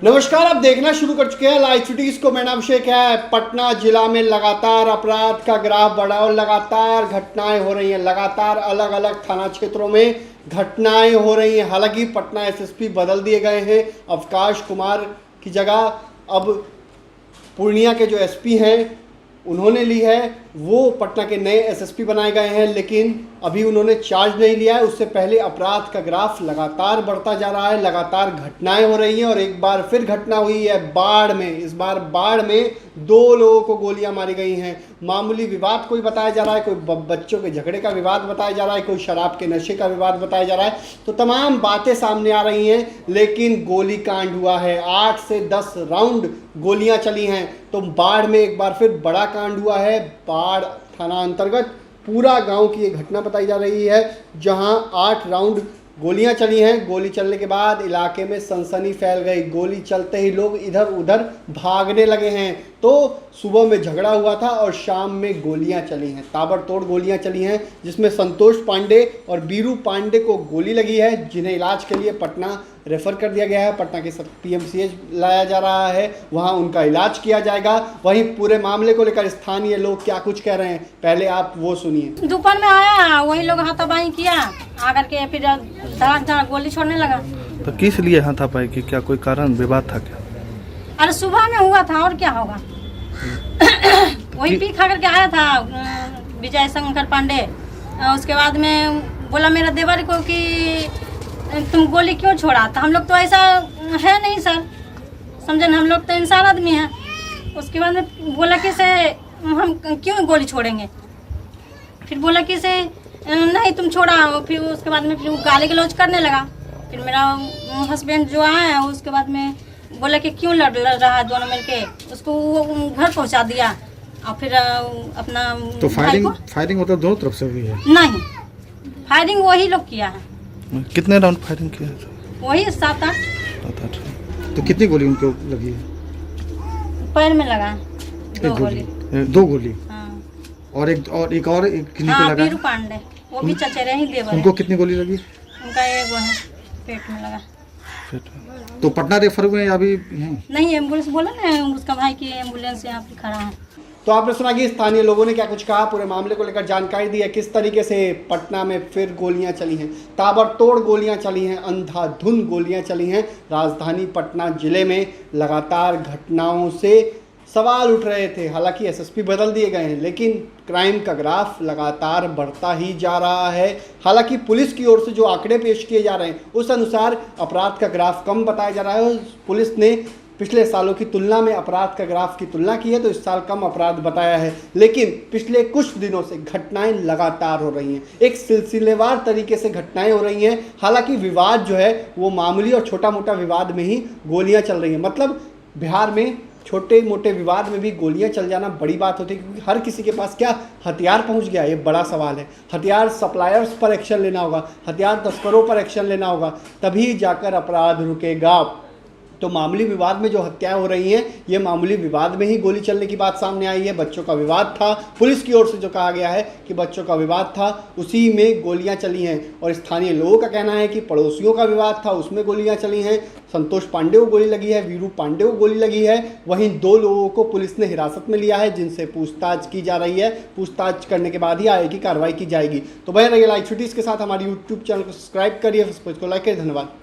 नमस्कार, आप देखना शुरू कर चुके हैं लाइव सिटीज को। मैं नाम अभिषेक है। पटना जिला में लगातार अपराध का ग्राफ बढ़ा और लगातार घटनाएं हो रही हैं। लगातार अलग अलग थाना क्षेत्रों में घटनाएं हो रही हैं। हालांकि पटना एसएसपी बदल दिए गए हैं। अवकाश कुमार की जगह अब पूर्णिया के जो एसपी हैं उन्होंने ली है। वो पटना के नए एसएसपी बनाए गए हैं, लेकिन अभी उन्होंने चार्ज नहीं लिया है। उससे पहले अपराध का ग्राफ लगातार बढ़ता जा रहा है। लगातार घटनाएं हो रही हैं और एक बार फिर घटना हुई है बाढ़ में। इस बार बाढ़ में 2 लोगों को गोलियां मारी गई हैं। मामूली विवाद कोई बताया जा रहा है, कोई बच्चों के झगड़े का विवाद बताया जा रहा है, कोई शराब के नशे का विवाद बताया जा रहा है। तो तमाम बातें सामने आ रही हैं, लेकिन गोली कांड हुआ है। 8 से 10 राउंड गोलियां चली हैं। तो बाढ़ में एक बार फिर बड़ा कांड हुआ है। बाढ़ थाना अंतर्गत पूरा गांव की एक घटना बताई जा रही है, जहां 8 राउंड गोलियां चली हैं। गोली चलने के बाद इलाके में सनसनी फैल गई। गोली चलते ही लोग इधर उधर भागने लगे हैं। तो सुबह में झगड़ा हुआ था और शाम में गोलियां चली हैं। ताबड़तोड़ गोलियां चली हैं, जिसमें संतोष पांडे और बीरू पांडे को गोली लगी है, जिन्हें इलाज के लिए पटना रेफर कर दिया गया है। पटना के पीएमसीएच लाया जा रहा है, वहां उनका इलाज किया जाएगा। वहीं पूरे मामले को लेकर स्थानीय लोग क्या कुछ कह रहे हैं, पहले आप वो सुनिए। दोपहर में आया, वही लोग हाथापाई किया, आकर के फिर धड़ाक धड़ाक गोली छोड़ने लगा। तो किस लिए हाथापाई की? क्या कोई कारण विवाद था क्या? अरे सुबह में हुआ था, और क्या होगा। वही पी खा करके आया था विजय शंकर पांडे। उसके बाद में बोला मेरा देवर को कि तुम गोली क्यों छोड़ा। तो हम लोग तो ऐसा है नहीं सर, समझे ना, हम लोग तो इंसान आदमी हैं। उसके बाद में बोला कि से हम क्यों गोली छोड़ेंगे। फिर बोला कि से नहीं तुम छोड़ा। फिर उसके बाद में फिर गाली गलौज करने लगा। फिर मेरा हस्बैंड जो आया उसके बाद में बोला कि क्यों लड़ रहा है दोनों मिलके। उसको घर पहुंचा दिया और फिर अपना तो फायरिंग मतलब दोनों तरफ से हुई है? नहीं, फायरिंग वही लोग किया है। कितने राउंड फायरिंग किया था? वही 7-8। तो कितनी गोली उनको लगी है? पैर में लगा 2 गोली। 2 गोली? हाँ। और एक किन्हीं को लगा? बीरू पांडे, वो भी चचेरे ही देवर। उनको कितनी गोली लगी? उनका एक है, पेट में लगा। तो पटना रेफर हुए या अभी नहीं, एम्बुलेंस बोला ना उसका भाई की एम्बुलेंस यहाँ पे खड़ा है। तो आपने सुना कि स्थानीय लोगों ने क्या कुछ कहा, पूरे मामले को लेकर जानकारी दी है, किस तरीके से पटना में फिर गोलियां चली हैं। ताबड़तोड़ गोलियां चली हैं, अंधाधुंध गोलियां चली हैं। राजधानी पटना जिले में लगातार घटनाओं से सवाल उठ रहे थे। हालांकि एसएसपी बदल दिए गए हैं, लेकिन क्राइम का ग्राफ लगातार बढ़ता ही जा रहा है। हालांकि पुलिस की ओर से जो आंकड़े पेश किए जा रहे हैं उस अनुसार अपराध का ग्राफ कम बताया जा रहा है। पुलिस ने पिछले सालों की तुलना में अपराध का ग्राफ की तुलना की है तो इस साल कम अपराध बताया है, लेकिन पिछले कुछ दिनों से घटनाएं लगातार हो रही हैं। एक सिलसिलेवार तरीके से घटनाएं हो रही हैं। हालांकि विवाद जो है वो मामूली और छोटा मोटा विवाद में ही गोलियां चल रही हैं। मतलब बिहार में छोटे मोटे विवाद में भी गोलियां चल जाना बड़ी बात होती है, क्योंकि हर किसी के पास क्या हथियार पहुंच गया, ये बड़ा सवाल है। हथियार सप्लायर्स पर एक्शन लेना होगा, हथियार तस्करों पर एक्शन लेना होगा, तभी जाकर अपराध रुकेगा। तो मामूली विवाद में जो हत्याएं हो रही हैं, ये मामूली विवाद में ही गोली चलने की बात सामने आई है। बच्चों का विवाद था, पुलिस की ओर से जो कहा गया है कि बच्चों का विवाद था, उसी में गोलियां चली हैं। और स्थानीय लोगों का कहना है कि पड़ोसियों का विवाद था, उसमें गोलियां चली हैं। संतोष पांडे को गोली लगी है, वीरू पांडे को गोली लगी है। वहीं 2 लोगों को पुलिस ने हिरासत में लिया है, जिनसे पूछताछ की जा रही है। पूछताछ करने के बाद ही आगे की कार्रवाई की जाएगी। तो बने रहिए लाइव सिटीज के साथ। हमारे यूट्यूब चैनल को सब्सक्राइब करिए, फेसबुक को लाइक करिए। धन्यवाद।